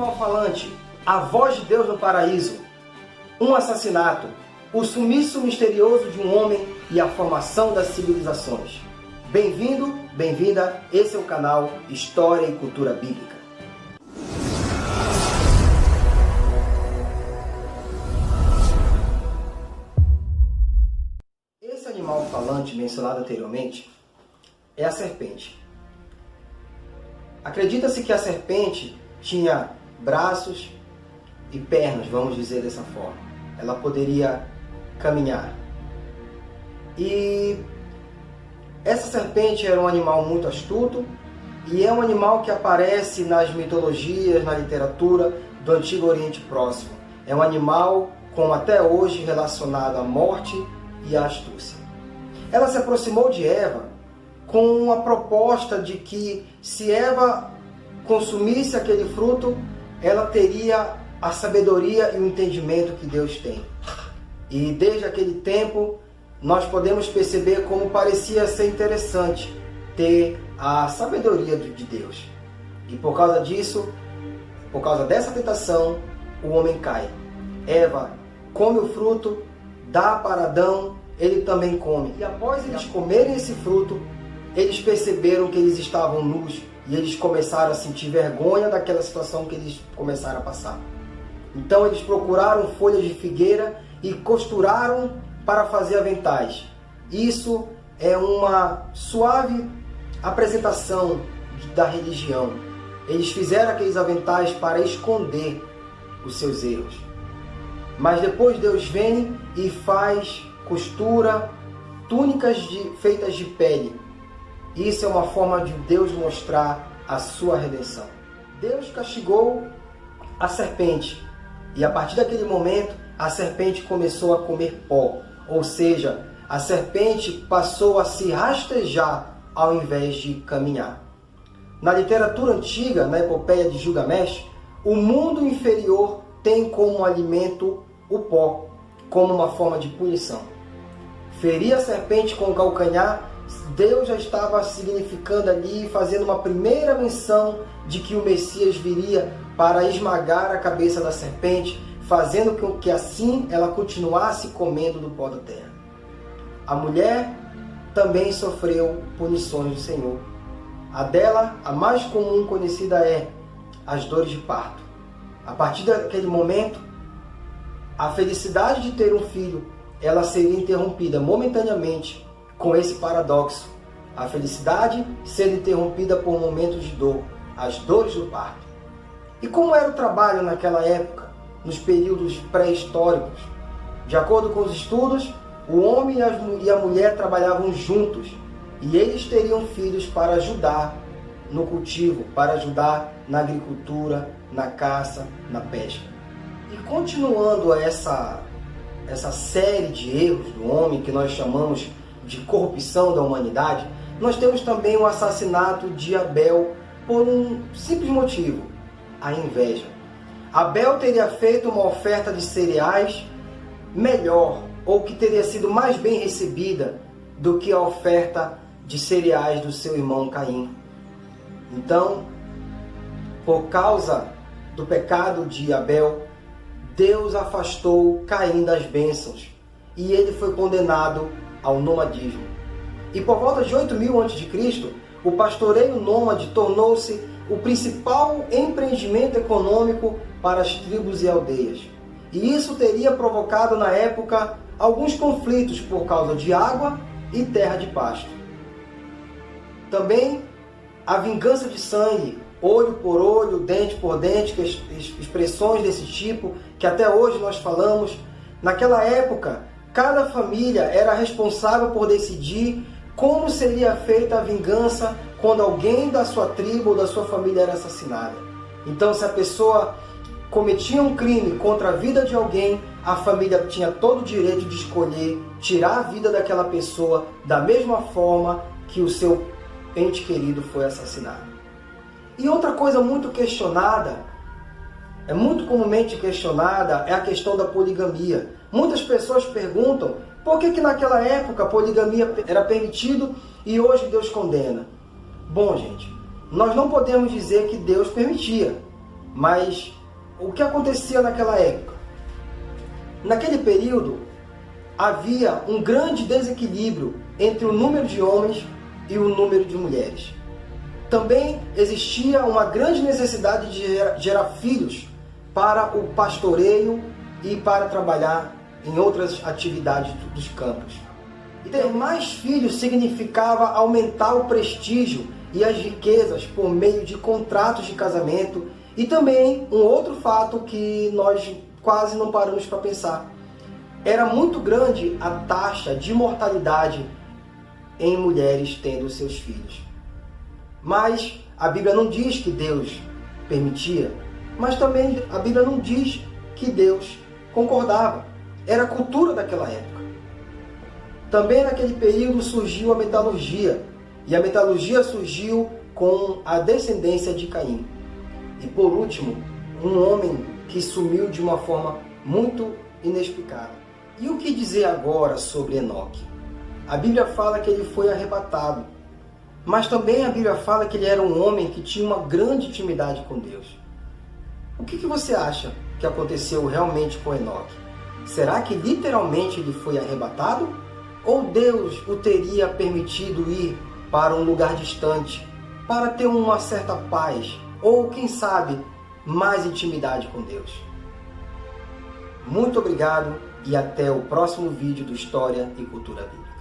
animal falante, a voz de Deus no paraíso, um assassinato, o sumiço misterioso de um homem e a formação das civilizações. Bem-vindo, bem-vinda, esse é o canal História e Cultura Bíblica. Esse animal falante mencionado anteriormente é a serpente. Acredita-se que a serpente tinha braços e pernas, vamos dizer dessa forma. Ela poderia caminhar. E essa serpente era um animal muito astuto e é um animal que aparece nas mitologias, na literatura do Antigo Oriente Próximo. É um animal como até hoje relacionado à morte e à astúcia. Ela se aproximou de Eva com a proposta de que se Eva consumisse aquele fruto, ela teria a sabedoria e o entendimento que Deus tem. E desde aquele tempo, nós podemos perceber como parecia ser interessante ter a sabedoria de Deus. E por causa disso, por causa dessa tentação, o homem cai. Eva come o fruto, dá para Adão, ele também come. E após eles comerem esse fruto, eles perceberam que eles estavam nus e eles começaram a sentir vergonha daquela situação que eles começaram a passar. Então eles procuraram folhas de figueira e costuraram para fazer aventais. Isso é uma suave apresentação da religião. Eles fizeram aqueles aventais para esconder os seus erros. Mas depois Deus vem e costura túnicas feitas de pele. Isso é uma forma de Deus mostrar a sua redenção. Deus castigou a serpente e a partir daquele momento a serpente começou a comer pó, ou seja, a serpente passou a se rastejar ao invés de caminhar. Na literatura antiga, na epopeia de Gilgamesh, o mundo inferior tem como alimento o pó, como uma forma de punição. Ferir a serpente com o calcanhar, Deus já estava significando ali, fazendo uma primeira menção de que o Messias viria para esmagar a cabeça da serpente, fazendo com que assim ela continuasse comendo do pó da terra. A mulher também sofreu punições do Senhor. A dela, a mais comum conhecida é as dores de parto. A partir daquele momento, a felicidade de ter um filho, ela seria interrompida momentaneamente com esse paradoxo. A felicidade sendo interrompida por momentos de dor, as dores do parto. E como era o trabalho naquela época, nos períodos pré-históricos? De acordo com os estudos, o homem e a mulher trabalhavam juntos e eles teriam filhos para ajudar no cultivo, para ajudar na agricultura, na caça, na pesca. E continuando essa série de erros do homem que nós chamamos de corrupção da humanidade, nós temos também o assassinato de Abel por um simples motivo: a inveja. Abel teria feito uma oferta de cereais melhor, ou que teria sido mais bem recebida do que a oferta de cereais do seu irmão Caim. Então, por causa do pecado de Abel, Deus afastou Caim das bênçãos e ele foi condenado ao nomadismo. E por volta de 8000 a.C., o pastoreio nômade tornou-se o principal empreendimento econômico para as tribos e aldeias. E isso teria provocado na época alguns conflitos por causa de água e terra de pasto. Também a vingança de sangue, olho por olho, dente por dente, expressões desse tipo que até hoje nós falamos. Naquela época, cada família era responsável por decidir como seria feita a vingança quando alguém da sua tribo ou da sua família era assassinada. Então, se a pessoa cometia um crime contra a vida de alguém, a família tinha todo o direito de escolher tirar a vida daquela pessoa da mesma forma que o seu ente querido foi assassinado. E outra coisa muito comumente questionada, é a questão da poligamia. Muitas pessoas perguntam por que naquela época a poligamia era permitido e hoje Deus condena. Bom, gente, nós não podemos dizer que Deus permitia. Mas o que acontecia naquela época? Naquele período, havia um grande desequilíbrio entre o número de homens e o número de mulheres. Também existia uma grande necessidade de gerar filhos para o pastoreio e para trabalhar em outras atividades dos campos. E ter mais filhos significava aumentar o prestígio e as riquezas por meio de contratos de casamento. E também um outro fato que nós quase não paramos para pensar. Era muito grande a taxa de mortalidade em mulheres tendo seus filhos. Mas a Bíblia não diz que Deus permitia, mas também a Bíblia não diz que Deus concordava. Era a cultura daquela época. Também naquele período surgiu a metalurgia, e a metalurgia surgiu com a descendência de Caim. E por último, um homem que sumiu de uma forma muito inexplicável. E o que dizer agora sobre Enoque? A Bíblia fala que ele foi arrebatado, mas também a Bíblia fala que ele era um homem que tinha uma grande intimidade com Deus. O que você acha que aconteceu realmente com Enoque? Será que literalmente ele foi arrebatado? Ou Deus o teria permitido ir para um lugar distante para ter uma certa paz? Ou, quem sabe, mais intimidade com Deus? Muito obrigado e até o próximo vídeo do História e Cultura Bíblica.